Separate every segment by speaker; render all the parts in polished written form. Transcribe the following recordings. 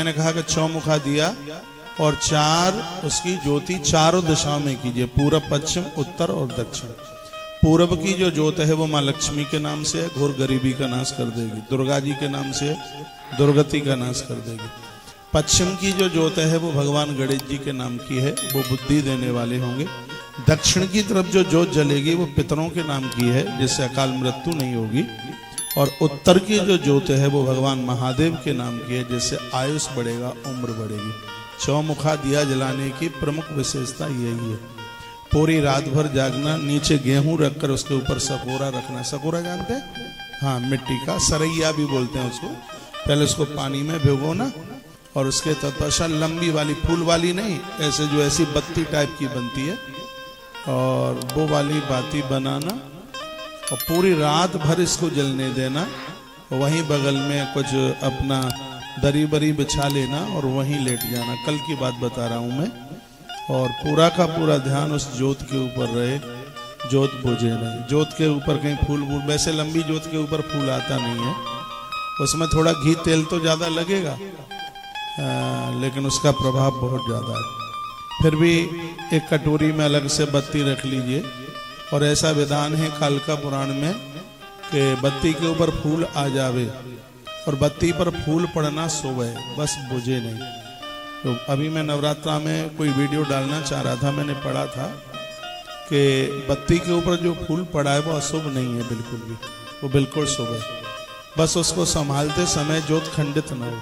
Speaker 1: मैंने कहा कि चौमुखा दिया और चार उसकी ज्योति चारों दिशाओं में कीजिए, पूरब, पश्चिम, उत्तर और दक्षिण। पूरब की जो ज्योत है वो माँ लक्ष्मी के नाम से है, घोर गरीबी का नाश कर देगी। दुर्गा जी के नाम से दुर्गति का नाश कर देगी। पश्चिम की जो ज्योत है वो भगवान गणेश जी के नाम की है, वो बुद्धि देने वाले होंगे। दक्षिण की तरफ जो ज्योत जलेगी वो पितरों के नाम की है, जिससे अकाल मृत्यु नहीं होगी। और उत्तर की जो ज्योत है वो भगवान महादेव के नाम की है, जिससे आयुष बढ़ेगा, उम्र बढ़ेगी। चौमुखा दिया जलाने की प्रमुख विशेषता यही है। पूरी रात भर जागना, नीचे गेहूं रखकर उसके ऊपर सकोरा रखना। सकोरा जानते हैं? हाँ, मिट्टी का सरैया भी बोलते हैं उसको। पहले उसको पानी में भिगोना और उसके तत्पश्चात लंबी वाली, फूल वाली नहीं, ऐसे जो ऐसी बत्ती टाइप की बनती है, और वो वाली बाती बनाना और पूरी रात भर इसको जलने देना। वहीं बगल में कुछ अपना दरी बरी बिछा लेना और वहीं लेट जाना। कल की बात बता रहा हूँ मैं। और पूरा का पूरा ध्यान उस ज्योत के ऊपर रहे, ज्योत बुझे नहीं। ज्योत के ऊपर कहीं फूल वूल, वैसे लंबी ज्योत के ऊपर फूल आता नहीं है, उसमें थोड़ा घी तेल तो ज़्यादा लगेगा, लेकिन उसका प्रभाव बहुत ज़्यादा है। फिर भी एक कटोरी में अलग से बत्ती रख लीजिए। और ऐसा विधान है कालिका पुराण में कि बत्ती के ऊपर फूल आ जावे और बत्ती पर फूल पड़ना शुभ है, बस बुझे नहीं। तो अभी मैं नवरात्रा में कोई वीडियो डालना चाह रहा था, मैंने पढ़ा था कि बत्ती के ऊपर जो फूल पड़ा है वो अशुभ नहीं है बिल्कुल भी, वो बिल्कुल शुभ है। बस उसको संभालते समय ज्योत खंडित न हो,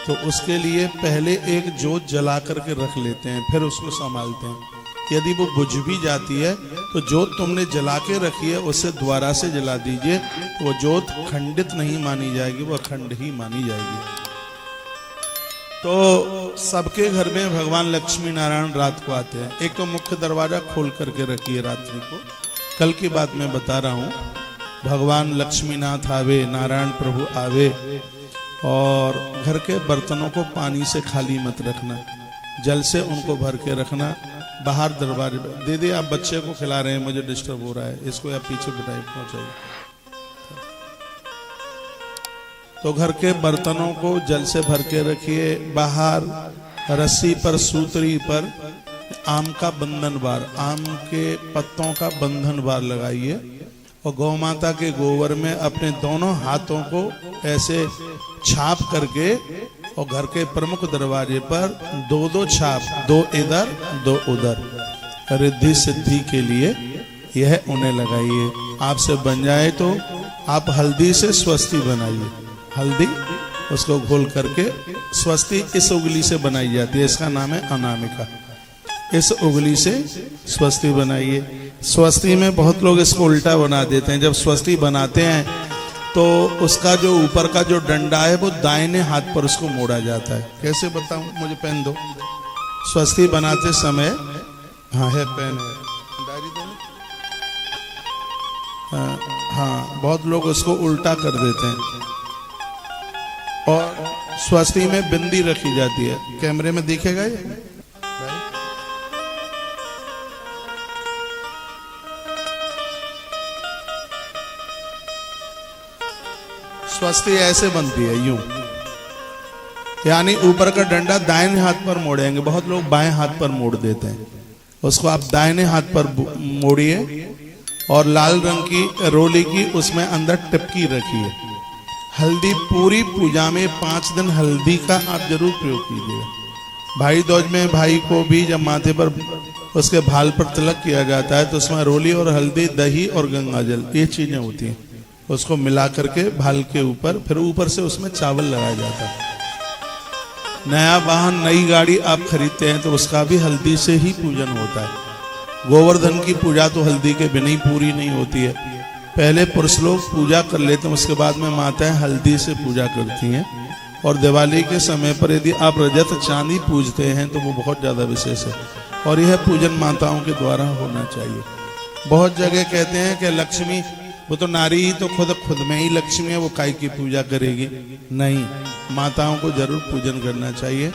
Speaker 1: तो उसके लिए पहले एक ज्योत जला करके रख लेते हैं, फिर उसको संभालते हैं। यदि वो बुझ भी जाती है तो ज्योत तुमने जला के रखी है उसे दोबारा से जला दीजिए, तो वो ज्योत खंडित नहीं मानी जाएगी, वो अखंड ही मानी जाएगी। तो सबके घर में भगवान लक्ष्मी नारायण रात को आते हैं। एक तो मुख्य दरवाजा खोल करके रखिए रात्रि को। कल की बात मैं बता रहा हूँ, भगवान लक्ष्मीनाथ आवे, नारायण प्रभु आवे। और घर के बर्तनों को पानी से खाली मत रखना, जल से उनको भर के रखना। बाहर दरबार दीदी आप बच्चे को खिला रहे हैं, मुझे डिस्टर्ब हो रहा है, इसको आप पीछे बिठाइए, पहुंचाइए। तो घर के बर्तनों को जल से भर के रखिए। बाहर रस्सी पर, सूतरी पर आम का बंधन बार, आम के पत्तों का बंधन बार लगाइए। और गौ माता के गोबर में अपने दोनों हाथों को ऐसे छाप करके और घर के प्रमुख दरवाजे पर दो दो छाप, दो इधर दो उधर, रिद्धि सिद्धि के लिए यह उन्हें लगाइए। आपसे बन जाए तो आप हल्दी से स्वस्ति बनाइए। हल्दी उसको घोल करके स्वस्ति इस उंगली से बनाई जाती है, इसका नाम है अनामिका। इस उंगली से स्वस्ति बनाइए। स्वस्ति में बहुत लोग इसको उल्टा बना देते हैं। जब स्वस्ति बनाते हैं तो उसका जो ऊपर का जो डंडा है वो दाहिने हाथ पर उसको मोड़ा जाता है। कैसे बताऊं, मुझे पेन दो। स्वस्ति बनाते समय, हाँ है पेन है, डायरी दो। हाँ, बहुत लोग उसको उल्टा कर देते हैं। और स्वस्ति में बिंदी रखी जाती है, कैमरे में दिखेगा ये। स्वस्ति ऐसे बनती है, यूं, यानी ऊपर का डंडा दाहिने हाथ पर मोड़ेंगे। बहुत लोग बाएं हाथ पर मोड़ देते हैं, उसको आप दाहिने हाथ पर मोड़िए। और लाल रंग की रोली की उसमें अंदर टिपकी रखिए। हल्दी, पूरी पूजा में 5 दिन हल्दी का आप जरूर प्रयोग कीजिएगा। भाई दूज में भाई को भी जब माथे पर उसके भाल पर तिलक किया जाता है तो उसमें रोली और हल्दी, दही और गंगा जल, ये चीजें होती हैं, उसको मिला करके भाल के ऊपर, फिर ऊपर से उसमें चावल लगाया जाता है। नया वाहन, नई गाड़ी आप खरीदते हैं तो उसका भी हल्दी से ही पूजन होता है। गोवर्धन की पूजा तो हल्दी के बिना ही पूरी नहीं होती है। पहले पुरुष लोग पूजा कर लेते हैं, उसके बाद में माताएं हल्दी से पूजा करती हैं। और दिवाली के समय पर यदि आप रजत चांदी पूजते हैं तो वो बहुत ज़्यादा विशेष है, और यह पूजन माताओं के द्वारा होना चाहिए। बहुत जगह कहते हैं कि लक्ष्मी, वो तो नारी ही तो खुद में ही लक्ष्मी है, वो काय की पूजा करेगी। नहीं, माताओं को जरूर पूजन करना चाहिए।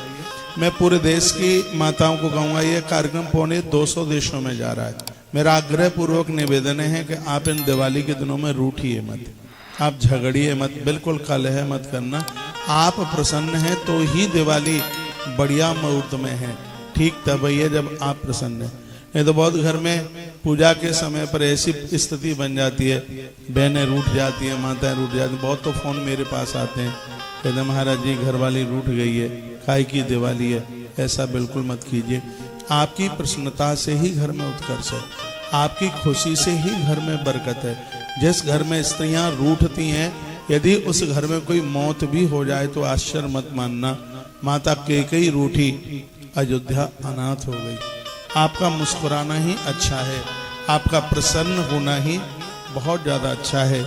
Speaker 1: मैं पूरे देश की माताओं को कहूँगा, ये कार्यक्रम पौने 200 देशों में जा रहा है। मेरा आग्रह पूर्वक निवेदन है कि आप इन दिवाली के दिनों में रूठिए मत, आप झगड़िए मत, बिल्कुल कलह मत करना। आप प्रसन्न हैं तो ही दिवाली बढ़िया मुहूर्त में है। ठीक तब है जब आप प्रसन्न हैं। नहीं तो बहुत घर में पूजा के समय पर ऐसी स्थिति बन जाती है, बहनें रूठ जाती है, माताएं रूठ जाती हैं। बहुत तो फोन मेरे पास आते हैं, कहते महाराज जी घर वाली रूठ गई है, काय की दिवाली है। ऐसा बिल्कुल मत कीजिए। आपकी प्रसन्नता से ही घर में उत्कर्ष है, आपकी खुशी से ही घर में बरकत है। जिस घर में स्त्रियां रूठती हैं, यदि उस घर में कोई मौत भी हो जाए तो आश्चर्य मत मानना। माता कैकेयी रूठी, अयोध्या अनाथ हो गई। आपका मुस्कुराना ही अच्छा है, आपका प्रसन्न होना ही बहुत ज्यादा अच्छा है।